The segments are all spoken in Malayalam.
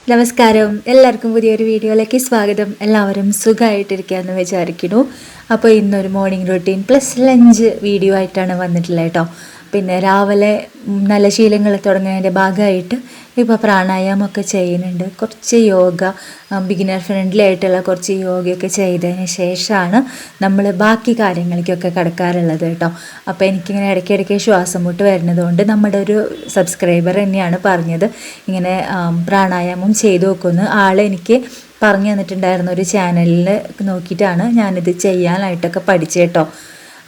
നമസ്കാരം, എല്ലാവർക്കും പുതിയൊരു വീഡിയോയിലേക്ക് സ്വാഗതം. എല്ലാവരും സുഖമായിട്ടിരിക്കുകയെന്ന് വിചാരിക്കുന്നു. അപ്പോൾ ഇന്നൊരു morning routine plus lunch video ആയിട്ടാണ് വന്നിട്ടുള്ളത് കേട്ടോ. പിന്നെ രാവിലെ നല്ല ശീലങ്ങൾ തുടങ്ങുന്നതിൻ്റെ ഭാഗമായിട്ട് ഇപ്പോൾ പ്രാണായാമമൊക്കെ ചെയ്യുന്നുണ്ട്. കുറച്ച് യോഗ, ബിഗിനർ ഫ്രണ്ട്ലി ആയിട്ടുള്ള കുറച്ച് യോഗയൊക്കെ ചെയ്തതിന് ശേഷമാണ് നമ്മൾ ബാക്കി കാര്യങ്ങളിലേക്കൊക്കെ കിടക്കാറുള്ളത് കേട്ടോ. അപ്പോൾ എനിക്കിങ്ങനെ ഇടയ്ക്കിടയ്ക്ക് ശ്വാസം മുട്ട് വരുന്നതുകൊണ്ട് നമ്മുടെ ഒരു സബ്സ്ക്രൈബർ തന്നെയാണ് പറഞ്ഞത് ഇങ്ങനെ പ്രാണായാമം ചെയ്തു നോക്കുമെന്ന്. ആളെനിക്ക് പറഞ്ഞു തന്നിട്ടുണ്ടായിരുന്ന ഒരു ചാനലിൽ നോക്കിയിട്ടാണ് ഞാനിത് ചെയ്യാനായിട്ടൊക്കെ പഠിച്ചത് കേട്ടോ.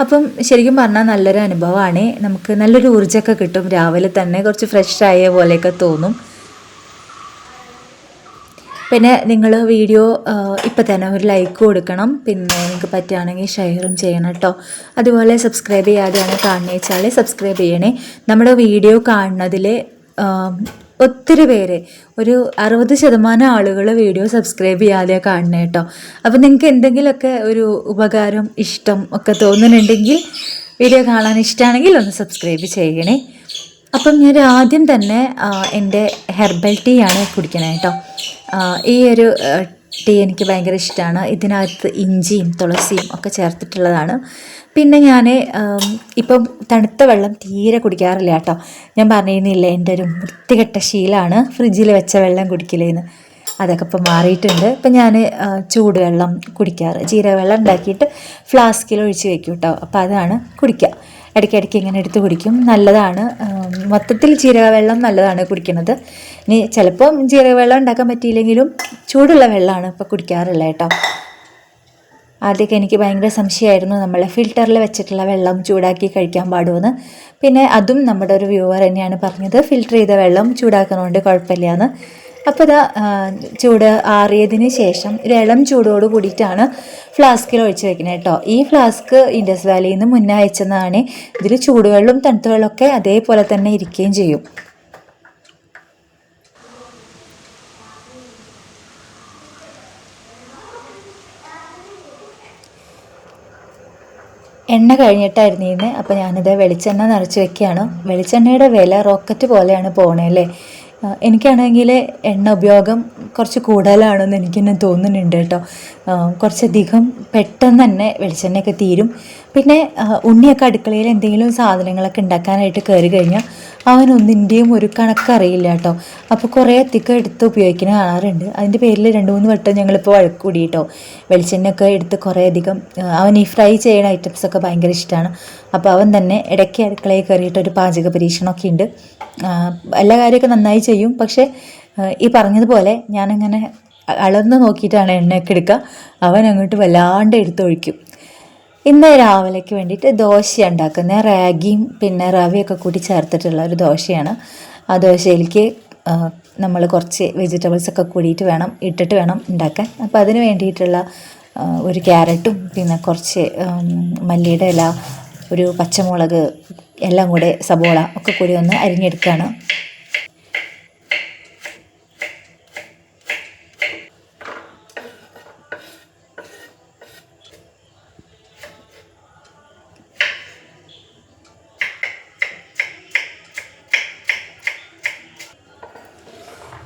അപ്പം ശരിക്കും പറഞ്ഞാൽ നല്ലൊരു അനുഭവമാണ്. നമുക്ക് നല്ലൊരു ഊർജ്ജമൊക്കെ കിട്ടും. രാവിലെ തന്നെ കുറച്ച് ഫ്രഷ് ആയ പോലെയൊക്കെ തോന്നും. പിന്നെ നിങ്ങൾ വീഡിയോ ഇപ്പം തന്നെ ഒരു ലൈക്ക് കൊടുക്കണം. പിന്നെ നിങ്ങൾക്ക് പറ്റുകയാണെങ്കിൽ ഷെയറും ചെയ്യണം കേട്ടോ. അതുപോലെ സബ്സ്ക്രൈബ് ചെയ്യാതെയാണ് കാണുന്നത് വെച്ചാൽ സബ്സ്ക്രൈബ് ചെയ്യണേ. നമ്മുടെ വീഡിയോ കാണുന്നതിൽ ഒത്തിരി പേര്, ഒരു 60% ആളുകൾ വീഡിയോ സബ്സ്ക്രൈബ് ചെയ്യാതെ കാണണേ കേട്ടോ. അപ്പോൾ നിങ്ങൾക്ക് എന്തെങ്കിലുമൊക്കെ ഒരു ഉപകാരം, ഇഷ്ടം ഒക്കെ തോന്നുന്നുണ്ടെങ്കിൽ, വീഡിയോ കാണാൻ ഇഷ്ടമാണെങ്കിൽ ഒന്ന് സബ്സ്ക്രൈബ് ചെയ്യണേ. അപ്പം ഞാൻ ആദ്യം തന്നെ എൻ്റെ ഹെർബൽ ടീ ആണ് കുടിക്കണേ കേട്ടോ. ഈ ഒരു ടീ എനിക്ക് ഭയങ്കര ഇഷ്ടമാണ്. ഇതിനകത്ത് ഇഞ്ചിയും തുളസിയും ഒക്കെ ചേർത്തിട്ടുള്ളതാണ്. പിന്നെ ഞാൻ ഇപ്പം തണുത്ത വെള്ളം തീരെ കുടിക്കാറില്ല കേട്ടോ. ഞാൻ പറഞ്ഞിരുന്നില്ലേ, എൻ്റെ ഒരു വൃത്തികെട്ട ശീലമാണ് ഫ്രിഡ്ജിൽ വെച്ച വെള്ളം കുടിക്കലേന്ന്. അതൊക്കെ ഇപ്പം മാറിയിട്ടുണ്ട്. ഇപ്പം ഞാൻ ചൂടുവെള്ളം കുടിക്കാറ്. ജീരകവെള്ളം ഉണ്ടാക്കിയിട്ട് ഫ്ലാസ്കിൽ ഒഴിച്ച് വയ്ക്കും കേട്ടോ. അപ്പോൾ അതാണ് കുടിക്കുക. ഇടയ്ക്കിടയ്ക്ക് ഇങ്ങനെ എടുത്ത് കുടിക്കും. നല്ലതാണ്. മൊത്തത്തിൽ ജീരകവെള്ളം നല്ലതാണ് കുടിക്കുന്നത്. ഇനി ചിലപ്പം ജീരകവെള്ളം ഉണ്ടാക്കാൻ പറ്റിയില്ലെങ്കിലും ചൂടുള്ള വെള്ളമാണ് ഇപ്പോൾ കുടിക്കാറുള്ളത് കേട്ടോ. ആദ്യമൊക്കെ എനിക്ക് ഭയങ്കര സംശയമായിരുന്നു നമ്മൾ ഫിൽറ്ററിൽ വെച്ചിട്ടുള്ള വെള്ളം ചൂടാക്കി കഴിക്കാൻ പാടുമെന്ന്. പിന്നെ അതും നമ്മുടെ ഒരു വ്യൂവർ തന്നെയാണ് പറഞ്ഞത്, ഫിൽറ്റർ ചെയ്ത വെള്ളം ചൂടാക്കുന്നതുകൊണ്ട് കുഴപ്പമില്ലയെന്ന്. അപ്പോൾ ഇതാ ചൂട് ആറിയതിന് ശേഷം ഒരു ഇളം ചൂടോട് കൂടിയിട്ടാണ് ഫ്ലാസ്കിൽ ഒഴിച്ച് വെക്കുന്നത് കേട്ടോ. ഈ ഫ്ലാസ്ക് ഇൻഡസ് വാലിയിൽ നിന്ന് മുന്നേ അയച്ചതാണ്. ഇതിൽ ചൂടുവെള്ളവും തണുത്ത വെള്ളമൊക്കെ അതേപോലെ തന്നെ ഇരിക്കുകയും ചെയ്യും. എണ്ണ കഴിഞ്ഞിട്ടായിരുന്നു ഇന്ന്. അപ്പോൾ ഞാനിത് വെളിച്ചെണ്ണ നിറച്ച് വെക്കുകയാണ്. വെളിച്ചെണ്ണയുടെ വില റോക്കറ്റ് പോലെയാണ് പോകണേ അല്ലേ. എനിക്കാണെങ്കിൽ എണ്ണ ഉപയോഗം കുറച്ച് കൂടുതലാണെന്ന് എനിക്കെന്നെ തോന്നുന്നുണ്ട് കേട്ടോ. കുറച്ചധികം പെട്ടെന്ന് തന്നെ വെളിച്ചെണ്ണയൊക്കെ തീരും. പിന്നെ ഉണ്ണിയൊക്കെ അടുക്കളയിൽ എന്തെങ്കിലും സാധനങ്ങളൊക്കെ ഉണ്ടാക്കാനായിട്ട് കയറി കഴിഞ്ഞാൽ അവനൊന്നിൻ്റെയും ഒരു കണക്കറിയില്ല കേട്ടോ. അപ്പോൾ കുറേ അധികം എടുത്ത് ഉപയോഗിക്കുന്ന കാണാറുണ്ട്. അതിൻ്റെ പേരിൽ 2-3 വട്ടം ഞങ്ങളിപ്പോൾ വഴക്ക് കൂടി കേട്ടോ. വെളിച്ചെണ്ണയൊക്കെ എടുത്ത് കുറേ അധികം, അവൻ ഈ ഫ്രൈ ചെയ്യുന്ന ഐറ്റംസൊക്കെ ഭയങ്കര ഇഷ്ടമാണ്. അപ്പോൾ അവൻ തന്നെ ഇടയ്ക്ക് അടുക്കളയിൽ കയറിയിട്ടൊരു പാചക പരീക്ഷണമൊക്കെ ഉണ്ട്. എല്ലാ കാര്യമൊക്കെ നന്നായി ചെയ്യും. പക്ഷേ ഈ പറഞ്ഞതുപോലെ ഞാനങ്ങനെ അളന്ന് നോക്കിയിട്ടാണ് എണ്ണയൊക്കെ എടുക്കുക. അവൻ അങ്ങോട്ട് വല്ലാണ്ട് എടുത്തൊഴിക്കും. ഇന്ന് രാവിലേക്ക് വേണ്ടിയിട്ട് ദോശ ഉണ്ടാക്കുന്നത്. റാഗിയും പിന്നെ റവയൊക്കെ കൂടി ചേർത്തിട്ടുള്ള ഒരു ദോശയാണ്. ആ ദോശയിലേക്ക് നമ്മൾ കുറച്ച് വെജിറ്റബിൾസൊക്കെ കൂടിയിട്ട് ഇട്ടിട്ട് വേണം ഉണ്ടാക്കാൻ. അപ്പോൾ അതിന് വേണ്ടിയിട്ടുള്ള ഒരു ക്യാരറ്റും പിന്നെ കുറച്ച് മല്ലിയുടെ ഇല, ഒരു പച്ചമുളക്, എല്ലാം കൂടെ സബോള ഒക്കെ കൂടി ഒന്ന് അരിഞ്ഞെടുക്കുകയാണ്.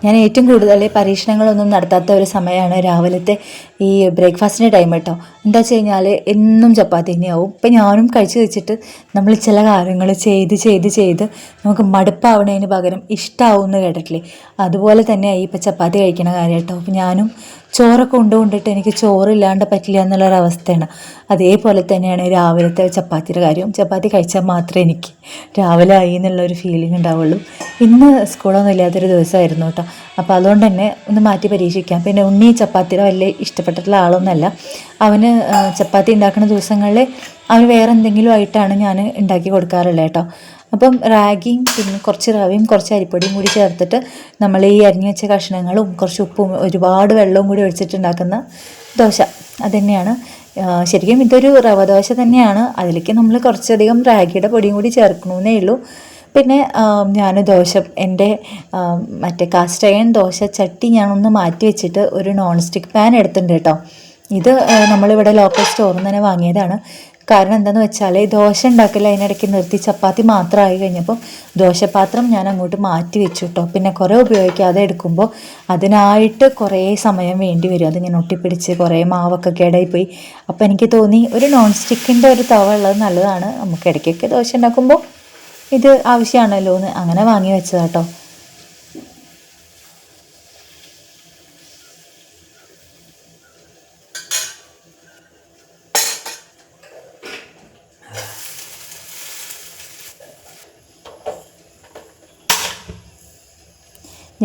ഞാൻ ഏറ്റവും കൂടുതൽ പരീക്ഷണങ്ങളൊന്നും നടത്താത്ത ഒരു സമയമാണ് രാവിലത്തെ ഈ ബ്രേക്ക്ഫാസ്റ്റിൻ്റെ ടൈം കേട്ടോ. എന്താ വെച്ച് കഴിഞ്ഞാൽ എന്നും ചപ്പാത്തി തന്നെയാവും. ഇപ്പം ഞാനും കഴിച്ച് വെച്ചിട്ട് നമ്മൾ ചില കാര്യങ്ങൾ ചെയ്ത് നമുക്ക് മടുപ്പാവണതിന് പകരം ഇഷ്ടമാവുമെന്ന് കേട്ടിട്ടില്ലേ, അതുപോലെ തന്നെയായി ഇപ്പം ചപ്പാത്തി കഴിക്കണ കാര്യം കേട്ടോ. അപ്പം ഞാനും ചോറൊക്കെ കൊണ്ടുകൊണ്ടിട്ട് എനിക്ക് ചോറില്ലാണ്ട് പറ്റില്ല എന്നുള്ളൊരവസ്ഥയാണ്. അതേപോലെ തന്നെയാണ് രാവിലത്തെ ചപ്പാത്തിയുടെ കാര്യം. ചപ്പാത്തി കഴിച്ചാൽ മാത്രമേ എനിക്ക് രാവിലെ ആയി എന്നുള്ളൊരു ഫീലിംഗ് ഉണ്ടാവുള്ളൂ. ഇന്ന് സ്കൂളൊന്നും ഇല്ലാത്തൊരു ദിവസമായിരുന്നു കേട്ടോ. അപ്പോൾ അതുകൊണ്ട് തന്നെ ഒന്ന് മാറ്റി പരീക്ഷിക്കാം. പിന്നെ ഉണ്ണി ചപ്പാത്തിയുടെ വലിയ ഇഷ്ടപ്പെട്ടിട്ടുള്ള ആളൊന്നുമല്ല. അവന് ചപ്പാത്തി ഉണ്ടാക്കുന്ന ദിവസങ്ങളിൽ അവന് വേറെ എന്തെങ്കിലും ആയിട്ടാണ് ഞാൻ ഉണ്ടാക്കി കൊടുക്കാറുള്ളത് കേട്ടോ. അപ്പം റാഗിയും പിന്നെ കുറച്ച് റവയും കുറച്ച് അരിപ്പൊടിയും കൂടി ചേർത്തിട്ട് നമ്മൾ ഈ അരിഞ്ഞു വെച്ച കഷ്ണങ്ങളും കുറച്ച് ഉപ്പും ഒരുപാട് വെള്ളവും കൂടി ഒഴിച്ചിട്ടുണ്ടാക്കുന്ന ദോശ അതുതന്നെയാണ്. ശരിക്കും ഇതൊരു റവ ദോശ തന്നെയാണ്. അതിലേക്ക് നമ്മൾ കുറച്ചധികം റാഗിയുടെ പൊടിയും കൂടി ചേർക്കണമെന്നേ ഉള്ളൂ. പിന്നെ ഞാൻ ദോശ, എൻ്റെ മറ്റേ കാസ്റ്റ് അയൺ ദോശ ചട്ടി ഞാനൊന്ന് മാറ്റി വെച്ചിട്ട് ഒരു നോൺ സ്റ്റിക്ക് പാൻ എടുത്തിട്ടുണ്ട് കേട്ടോ. ഇത് നമ്മളിവിടെ ലോക്കൽ സ്റ്റോറിൽ നിന്ന് തന്നെ വാങ്ങിയതാണ്. കാരണം എന്താണെന്ന് വെച്ചാൽ ദോശ ഉണ്ടാക്കൽ അതിനിടയ്ക്ക് നിർത്തി ചപ്പാത്തി മാത്രമായി കഴിഞ്ഞപ്പോൾ ദോശപാത്രം ഞാൻ അങ്ങോട്ട് മാറ്റി വെച്ചു കേട്ടോ. പിന്നെ കുറേ ഉപയോഗിക്കാതെ എടുക്കുമ്പോൾ അതിനായിട്ട് കുറേ സമയം വേണ്ടി വരും, അതിങ്ങനെ ഒട്ടിപ്പിടിച്ച് കുറേ മാവൊക്കെ കേടായിപ്പോയി. അപ്പോൾ എനിക്ക് തോന്നി ഒരു നോൺ സ്റ്റിക്കിൻ്റെ ഒരു തവ ഉള്ളത് നല്ലതാണ്, നമുക്ക് ഇടയ്ക്കൊക്കെ ദോശ ഉണ്ടാക്കുമ്പോൾ ഇത് ആവശ്യമാണല്ലോ എന്ന് അങ്ങനെ വാങ്ങി വെച്ചതാട്ടോ.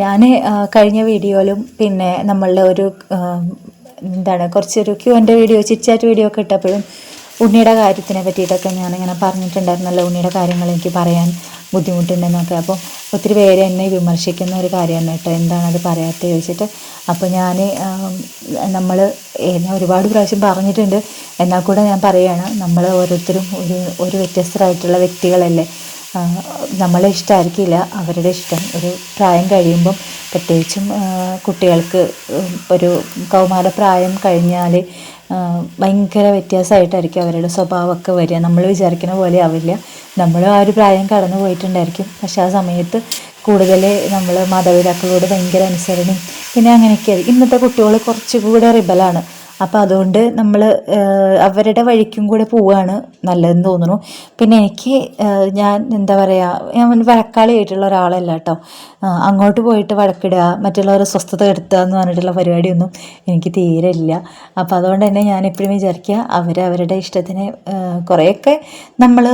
ഞാൻ കഴിഞ്ഞ വീഡിയോയിലും പിന്നെ നമ്മളുടെ ഒരു കുറച്ചൊരു Q&A വീഡിയോ, ചിറ്റ്ചാറ്റ് വീഡിയോ ഒക്കെ ഇട്ടപ്പോഴും ഉണ്ണിയുടെ കാര്യത്തിനെ പറ്റിയിട്ടൊക്കെ ഞാനിങ്ങനെ പറഞ്ഞിട്ടുണ്ടായിരുന്നല്ലോ, ഉണ്ണിയുടെ കാര്യങ്ങൾ എനിക്ക് പറയാൻ ബുദ്ധിമുട്ടുണ്ടെന്നൊക്കെ. അപ്പോൾ ഒത്തിരി പേര് എന്നെ വിമർശിക്കുന്ന ഒരു കാര്യമാണ് കേട്ടോ, എന്താണത് പറയാത്തത് ചോദിച്ചിട്ട്. അപ്പോൾ ഞാൻ ഒരുപാട് പ്രാവശ്യം പറഞ്ഞിട്ടുണ്ട്, എന്നാൽ കൂടെ ഞാൻ പറയുകയാണ്, നമ്മൾ ഓരോരുത്തരും ഒരു വ്യത്യസ്തരായിട്ടുള്ള വ്യക്തികളല്ലേ. നമ്മളെ ഇഷ്ടമായിരിക്കില്ല അവരുടെ ഇഷ്ടം. ഒരു പ്രായം കഴിയുമ്പം പ്രത്യേകിച്ചും കുട്ടികൾക്ക് ഒരു കൗമാരപ്രായം കഴിഞ്ഞാൽ ഭയങ്കര വ്യത്യാസമായിട്ടായിരിക്കും അവരുടെ സ്വഭാവമൊക്കെ വരിക. നമ്മൾ വിചാരിക്കുന്ന പോലെ ആവില്ല. നമ്മൾ ആ ഒരു പ്രായം കടന്നു പോയിട്ടുണ്ടായിരിക്കും, പക്ഷെ ആ സമയത്ത് കൂടുതൽ നമ്മൾ മാതാപിതാക്കളോട് ഭയങ്കര അനുസരണയും പിന്നെ അങ്ങനെയൊക്കെ. ഇന്നത്തെ കുട്ടികൾ കുറച്ചുകൂടെ റിബലാണ്. അപ്പോൾ അതുകൊണ്ട് നമ്മൾ അവരുടെ വഴിക്കും കൂടെ പോവുകയാണ് നല്ലതെന്ന് തോന്നുന്നു. പിന്നെ എനിക്ക് ഞാൻ ഞാൻ വഴക്കാളിയായിട്ടുള്ള ഒരാളല്ല കേട്ടോ. അങ്ങോട്ട് പോയിട്ട് വഴക്കിടുക, മറ്റുള്ളവരെ സ്വസ്ഥത കെടുത്തുക എന്ന് പറഞ്ഞിട്ടുള്ള പരിപാടിയൊന്നും എനിക്ക് തീരെ ഇല്ല. അപ്പോൾ അതുകൊണ്ട് തന്നെ ഞാൻ എപ്പോഴും വിചാരിക്കുക അവരുടെ ഇഷ്ടത്തിന് കുറേയൊക്കെ നമ്മൾ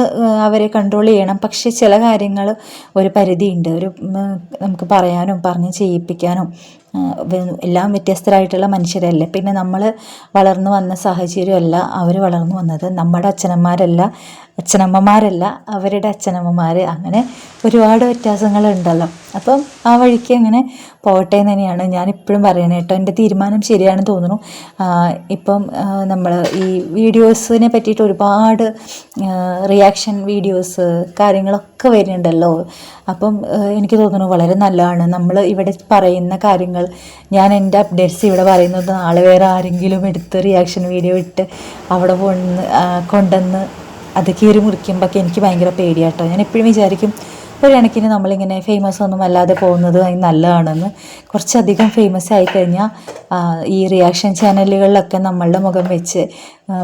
അവരെ കൺട്രോൾ ചെയ്യണം. പക്ഷേ ചില കാര്യങ്ങൾ ഒരു പരിധിയുണ്ട്, നമുക്ക് പറയാനും പറഞ്ഞ് ചെയ്യിപ്പിക്കാനും എല്ലാം വ്യത്യസ്തരായിട്ടുള്ള മനുഷ്യരല്ലേ. പിന്നെ നമ്മൾ വളർന്നു വന്ന സാഹചര്യമല്ല അവർ വളർന്നു വന്നത്, നമ്മുടെ അച്ഛനമ്മമാരല്ല അവരുടെ അച്ഛനമ്മമാർ, അങ്ങനെ ഒരുപാട് വ്യത്യാസങ്ങളുണ്ടല്ലോ. അപ്പം ആ വഴിക്ക് അങ്ങനെ പോകട്ടെ എന്ന് തന്നെയാണ് ഞാനിപ്പോഴും പറയുന്നത് കേട്ടോ. എൻ്റെ തീരുമാനം ശരിയാണെന്ന് തോന്നുന്നു. ഇപ്പം നമ്മൾ ഈ വീഡിയോസിനെ പറ്റിയിട്ട് ഒരുപാട് റിയാക്ഷൻ വീഡിയോസ് കാര്യങ്ങളൊക്കെ വരുന്നുണ്ടല്ലോ. അപ്പം എനിക്ക് തോന്നുന്നു വളരെ നല്ലതാണ് നമ്മൾ ഇവിടെ പറയുന്ന കാര്യങ്ങൾ, ഞാൻ എൻ്റെ അപ്ഡേറ്റ്സ് ഇവിടെ പറയുന്നത് നാളെ വേറെ ആരെങ്കിലും എടുത്ത് റിയാക്ഷൻ വീഡിയോ ഇട്ട് അവിടെ കൊണ്ടുവന്ന് അത് കീറി മുറിക്കുമ്പോഴൊക്കെ എനിക്ക് ഭയങ്കര പേടിയാട്ടോ. ഞാൻ എപ്പോഴും വിചാരിക്കും ഒരു കണക്കിന് നമ്മളിങ്ങനെ ഫേമസ് ഒന്നും അല്ലാതെ പോകുന്നത് നല്ലതാണെന്ന്. കുറച്ചധികം ഫേമസ് ആയിക്കഴിഞ്ഞാൽ ഈ റിയാക്ഷൻ ചാനലുകളിലൊക്കെ നമ്മളുടെ മുഖം വെച്ച്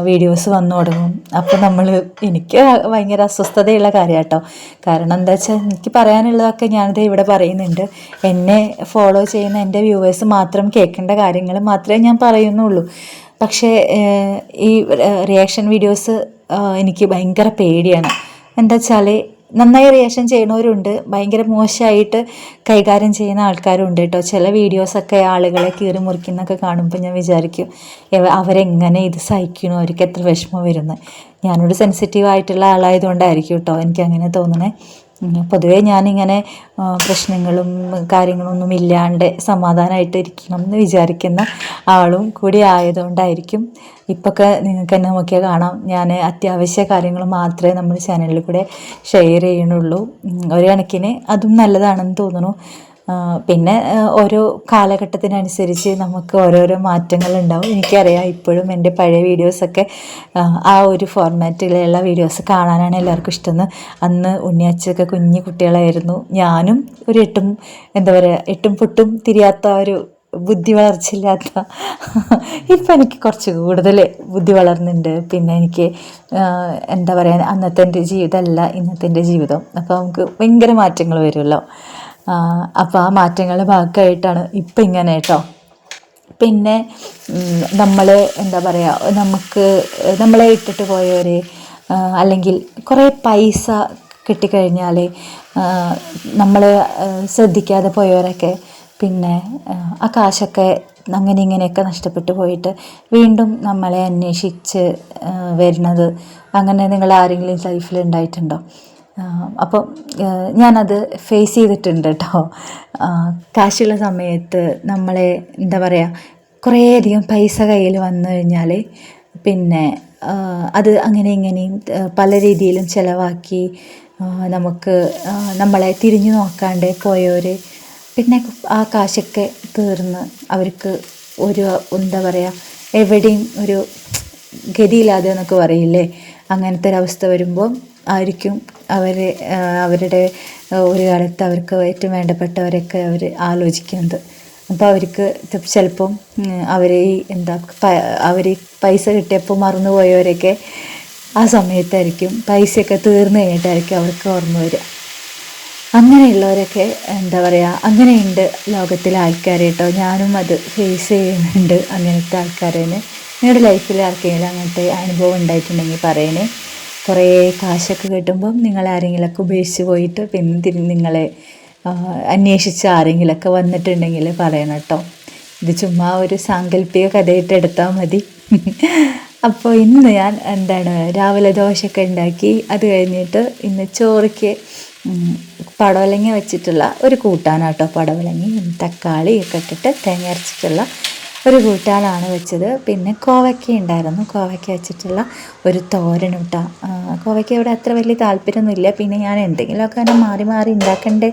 വീഡിയോസ് വന്നു തുടങ്ങും. അപ്പോൾ എനിക്ക് ഭയങ്കര അസ്വസ്ഥതയുള്ള കാര്യം കേട്ടോ. കാരണം എന്താ വെച്ചാൽ എനിക്ക് പറയാനുള്ളതൊക്കെ ഞാനിത് ഇവിടെ പറയുന്നുണ്ട്. എന്നെ ഫോളോ ചെയ്യുന്ന എൻ്റെ വ്യൂവേഴ്സ് മാത്രം കേൾക്കേണ്ട കാര്യങ്ങൾ മാത്രമേ ഞാൻ പറയുന്നുള്ളൂ. പക്ഷേ ഈ റിയാക്ഷൻ വീഡിയോസ് എനിക്ക് ഭയങ്കര പേടിയാണ്. എന്താ വെച്ചാൽ നന്നായി റിയാക്ഷൻ ചെയ്യണവരുണ്ട്, ഭയങ്കര മോശമായിട്ട് കൈകാര്യം ചെയ്യുന്ന ആൾക്കാരുണ്ട് കേട്ടോ. ചില വീഡിയോസൊക്കെ ആളുകളെ കീറി മുറിക്കുന്നൊക്കെ കാണുമ്പോൾ ഞാൻ വിചാരിക്കും അവരെങ്ങനെ ഇത് സഹിക്കണോ, അവർക്ക് എത്ര വിഷമം വരുന്നത്. ഞാനൊരു സെൻസിറ്റീവായിട്ടുള്ള ആളായതുകൊണ്ടായിരിക്കും കേട്ടോ എനിക്കങ്ങനെ തോന്നണേ. പൊതുവേ ഞാനിങ്ങനെ പ്രശ്നങ്ങളും കാര്യങ്ങളൊന്നും ഇല്ലാണ്ട് സമാധാനമായിട്ട് ഇരിക്കണം എന്ന് വിചാരിക്കുന്ന ആളും കൂടി ആയതുകൊണ്ടായിരിക്കും. ഇപ്പൊക്കെ നിങ്ങൾക്ക് എന്നെ നോക്കിയാൽ കാണാം, ഞാൻ അത്യാവശ്യ കാര്യങ്ങൾ മാത്രമേ നമ്മുടെ ചാനലിൽ കൂടെ ഷെയർ ചെയ്യണുള്ളൂ. ഒരു കണക്കിന് അതും നല്ലതാണെന്ന് തോന്നുന്നു. പിന്നെ ഓരോ കാലഘട്ടത്തിനനുസരിച്ച് നമുക്ക് ഓരോരോ മാറ്റങ്ങളുണ്ടാവും. എനിക്കറിയാം ഇപ്പോഴും എൻ്റെ പഴയ വീഡിയോസൊക്കെ ആ ഒരു ഫോർമാറ്റിലുള്ള വീഡിയോസ് കാണാനാണ് എല്ലാവർക്കും ഇഷ്ടമെന്ന്. അന്ന് ഉണ്ണിയച്ചൊക്കെ കുഞ്ഞു കുട്ടികളായിരുന്നു, ഞാനും ഒരു എട്ടും പൊട്ടും തിരിയാത്ത ഒരു ബുദ്ധി വളർച്ചയില്ലാത്ത. ഇപ്പം എനിക്ക് കുറച്ച് കൂടുതൽ ബുദ്ധി വളർന്നുണ്ട്. പിന്നെ എനിക്ക് അന്നത്തെ എൻ്റെ ജീവിതമല്ല ഇന്നത്തെ എൻ്റെ ജീവിതം. അപ്പോൾ നമുക്ക് ഭയങ്കര മാറ്റങ്ങൾ വരുമല്ലോ. അപ്പോൾ ആ മാറ്റങ്ങളുടെ ഭാഗമായിട്ടാണ് ഇപ്പം ഇങ്ങനെ കേട്ടോ. പിന്നെ നമ്മൾ നമുക്ക് നമ്മളെ ഇട്ടിട്ട് പോയവർ അല്ലെങ്കിൽ കുറേ പൈസ കിട്ടിക്കഴിഞ്ഞാൽ നമ്മൾ ശ്രദ്ധിക്കാതെ പോയവരൊക്കെ പിന്നെ ആ കാശൊക്കെ അങ്ങനെ ഇങ്ങനെയൊക്കെ നഷ്ടപ്പെട്ടു പോയിട്ട് വീണ്ടും നമ്മളെ അന്വേഷിച്ച് വരുന്നത്, അങ്ങനെ നിങ്ങൾ ആരെങ്കിലും ലൈഫിൽ ഉണ്ടായിട്ടുണ്ടോ? അപ്പം ഞാനത് ഫേസ് ചെയ്തിട്ടുണ്ട് കേട്ടോ. കാശുള്ള സമയത്ത് നമ്മളെ കുറേയധികം പൈസ കയ്യിൽ വന്നു കഴിഞ്ഞാൽ പിന്നെ അത് അങ്ങനെ ഇങ്ങനെയും പല രീതിയിലും ചിലവാക്കി നമുക്ക് നമ്മളെ തിരിഞ്ഞു നോക്കാണ്ട് പോയവർ പിന്നെ ആ കാശൊക്കെ തീർന്ന് അവർക്ക് ഒരു എവിടെയും ഒരു ഗതിയില്ലാതെ എന്നൊക്കെ പറയില്ലേ, അങ്ങനത്തെ ഒരവസ്ഥ വരുമ്പോൾ ആയിരിക്കും അവരുടെ ഒരു കാലത്ത് അവർക്ക് ഏറ്റവും വേണ്ടപ്പെട്ടവരൊക്കെ അവർ ആലോചിക്കുന്നത്. അപ്പോൾ അവർക്ക് ചിലപ്പം അവർ അവർ പൈസ കിട്ടിയപ്പോൾ മറന്നുപോയവരൊക്കെ ആ സമയത്തായിരിക്കും പൈസയൊക്കെ തീർന്നു കഴിഞ്ഞിട്ടായിരിക്കും അവർക്ക് ഓർമ്മ വരിക. അങ്ങനെയുള്ളവരൊക്കെ അങ്ങനെയുണ്ട് ലോകത്തിലെ ആൾക്കാർ കേട്ടോ. ഞാനും അത് ഫേസ് ചെയ്യുന്നുണ്ട്, അങ്ങനത്തെ ആൾക്കാരെ. നിങ്ങളുടെ ലൈഫിൽ ആർക്കെങ്കിലും അങ്ങനത്തെ അനുഭവം ഉണ്ടായിട്ടുണ്ടെങ്കിൽ പറയണേ. കുറേ കാശൊക്കെ കിട്ടുമ്പം നിങ്ങളാരെങ്കിലുമൊക്കെ ഉപേക്ഷിച്ച് പോയിട്ട് പിന്നെ നിങ്ങളെ അന്വേഷിച്ച് ആരെങ്കിലുമൊക്കെ വന്നിട്ടുണ്ടെങ്കിൽ പറയണം കേട്ടോ. ഇത് ചുമ്മാ ഒരു സാങ്കല്പിക കഥയായിട്ട് എടുത്താൽ മതി. അപ്പോൾ ഇന്ന് ഞാൻ രാവിലെ ദോശയൊക്കെ ഉണ്ടാക്കി. അത് കഴിഞ്ഞിട്ട് ഇന്ന് ചോറിക്ക് പടവലങ്ങ വെച്ചിട്ടുള്ള ഒരു കൂട്ടാനാട്ടോ. പടവലങ്ങയും തക്കാളിയൊക്കെ ഇട്ടിട്ട് തേങ്ങ അരച്ചിട്ടുള്ള ഒരു കൂട്ടാനാണ് വെച്ചത്. പിന്നെ കോവയ്ക്ക ഉണ്ടായിരുന്നു, കോവയ്ക്ക വെച്ചിട്ടുള്ള ഒരു തോരനും കേട്ടോ. കോവയ്ക്ക ഇവിടെ അത്ര വലിയ താല്പര്യമൊന്നുമില്ല. പിന്നെ ഞാൻ എന്തെങ്കിലുമൊക്കെ അങ്ങനെ മാറി മാറി ഉണ്ടാക്കണ്ടേ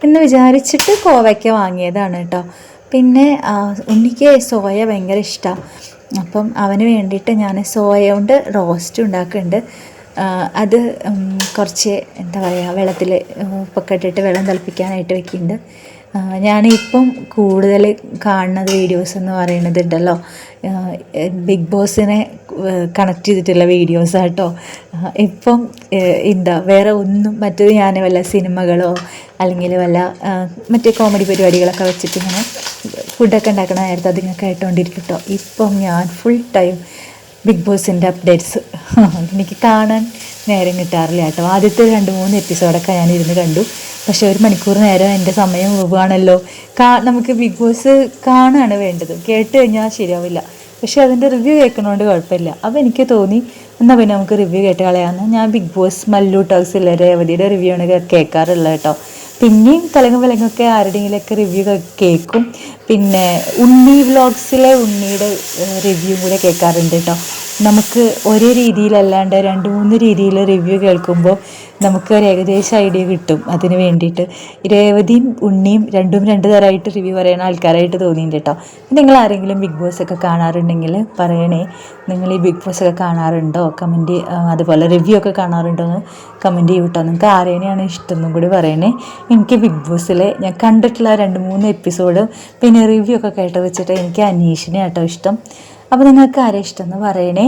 എന്ന് വിചാരിച്ചിട്ട് കോവയ്ക്ക വാങ്ങിയതാണ് കേട്ടോ. പിന്നെ ഉണ്ണിക്ക് സോയ ഭയങ്കര ഇഷ്ടമാണ്. അപ്പം അവന് വേണ്ടിയിട്ട് ഞാൻ സോയ കൊണ്ട് റോസ്റ്റ് ഉണ്ടാക്കുന്നുണ്ട്. അത് കുറച്ച് വെള്ളത്തിൽ ഉപ്പൊക്കെ ഇട്ടിട്ട് വെള്ളം തിളപ്പിക്കാനായിട്ട് വെക്കുന്നുണ്ട്. ഞാനിപ്പം കൂടുതൽ കാണുന്നത് വീഡിയോസ് എന്ന് പറയുന്നത് ഉണ്ടല്ലോ, ബിഗ് ബോസിനെ കണക്ട് ചെയ്തിട്ടുള്ള വീഡിയോസ് കേട്ടോ. ഇപ്പം വേറെ ഒന്നും മറ്റേത് ഞാൻ വല്ല സിനിമകളോ അല്ലെങ്കിൽ വല്ല മറ്റേ കോമഡി പരിപാടികളൊക്കെ വെച്ചിട്ട് ഇങ്ങനെ ഫുഡൊക്കെ ഉണ്ടാക്കണ നേരത്തെ അതിങ്ങനെ കേട്ടോണ്ടിരിക്കും കേട്ടോ. ഇപ്പം ഞാൻ ഫുൾ ടൈം ബിഗ് ബോസിൻ്റെ അപ്ഡേറ്റ്സ് എനിക്ക് കാണാൻ നേരം കിട്ടാറില്ല കേട്ടോ. ആദ്യത്തെ 2-3 എപ്പിസോഡൊക്കെ ഞാൻ ഇരുന്ന് കണ്ടു. പക്ഷേ 1 മണിക്കൂർ നേരം എൻ്റെ സമയം പോവുകയാണല്ലോ. നമുക്ക് ബിഗ് ബോസ് കാണുകയാണ് വേണ്ടത്, കേട്ട് കഴിഞ്ഞാൽ ശരിയാവില്ല. പക്ഷേ അതിൻ്റെ റിവ്യൂ കേൾക്കണോണ്ട് കുഴപ്പമില്ല. അപ്പോൾ എനിക്ക് തോന്നി എന്നാൽ പിന്നെ നമുക്ക് റിവ്യൂ കേട്ട് കളയാമെന്ന്. ഞാൻ ബിഗ് ബോസ് മല്ലു ടോക്സിലെ രേവതിയുടെ റിവ്യൂ ആണ് കേൾക്കാറുള്ളത് കേട്ടോ. പിന്നെയും തലങ്ങൊക്കെ ആരുടെയെങ്കിലൊക്കെ റിവ്യൂ കേൾക്കും. പിന്നെ ഉണ്ണി വ്ളോഗ്സിലെ ഉണ്ണിയുടെ റിവ്യൂ കൂടെ കേൾക്കാറുണ്ട് കേട്ടോ. നമുക്ക് ഒരേ രീതിയിലല്ലാണ്ട് 2-3 രീതിയിൽ റിവ്യൂ കേൾക്കുമ്പോൾ നമുക്ക് ഒരു ഏകദേശം ഐഡിയ കിട്ടും. അതിന് വേണ്ടിയിട്ട് രേവതിയും ഉണ്ണിയും രണ്ടും 2 തരമായിട്ട് റിവ്യൂ പറയുന്ന ആൾക്കാരായിട്ട് തോന്നിയിട്ടുണ്ട് കേട്ടോ. നിങ്ങൾ ആരെങ്കിലും ബിഗ് ബോസ് ഒക്കെ കാണാറുണ്ടെങ്കിൽ പറയണേ. നിങ്ങൾ ഈ ബിഗ് ബോസ് ഒക്കെ കാണാറുണ്ടോ? കമൻറ്റ്, അതുപോലെ റിവ്യൂ ഒക്കെ കാണാറുണ്ടോ എന്ന് കമൻറ്റ് ചെയ്യും കേട്ടോ. നിങ്ങൾക്ക് ആരെയാണ് ഇഷ്ടം എന്നും കൂടി പറയണേ. എനിക്ക് ബിഗ് ബോസിലെ ഞാൻ കണ്ടിട്ടുള്ള 2-3 എപ്പിസോഡ് പിന്നെ റിവ്യൂ ഒക്കെ കേട്ട് വെച്ചിട്ട് എനിക്ക് അനീഷിനെ കേട്ടോ ഇഷ്ടം. അപ്പോൾ നിങ്ങൾക്ക് ആരെ ഇഷ്ടമെന്ന് പറയണേ.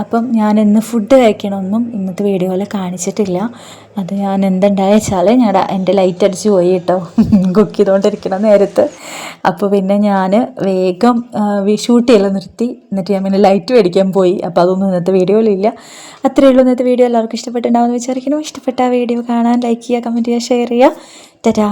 അപ്പം ഞാൻ ഇന്ന് ഫുഡ് കഴിക്കണമൊന്നും ഇന്നത്തെ വീഡിയോയിൽ കാണിച്ചിട്ടില്ല. അത് ഞാൻ എന്തുണ്ടായെച്ചാൽ എൻ്റെ ലൈറ്റ് അടിച്ച് പോയി കേട്ടോ കുക്ക് ചെയ്തുകൊണ്ടിരിക്കണം നേരത്ത്. അപ്പോൾ പിന്നെ ഞാൻ വേഗം ഷൂട്ട് ചെയ്യൽ നിർത്തി. എന്നിട്ട് ഞാൻ പിന്നെ ലൈറ്റ് മേടിക്കാൻ പോയി. അപ്പോൾ അതൊന്നും ഇന്നത്തെ വീഡിയോയിലില്ല. അത്രയേ ഉള്ളൂ ഇന്നത്തെ വീഡിയോ. എല്ലാവർക്കും ഇഷ്ടപ്പെട്ടുണ്ടാവുമെന്ന് വിചാരിക്കുന്നു. ഇഷ്ടപ്പെട്ട വീഡിയോ കാണാൻ ലൈക്ക് ചെയ്യുക, കമൻറ്റ് ചെയ്യുക, ഷെയർ ചെയ്യുക. ടാറ്റാ.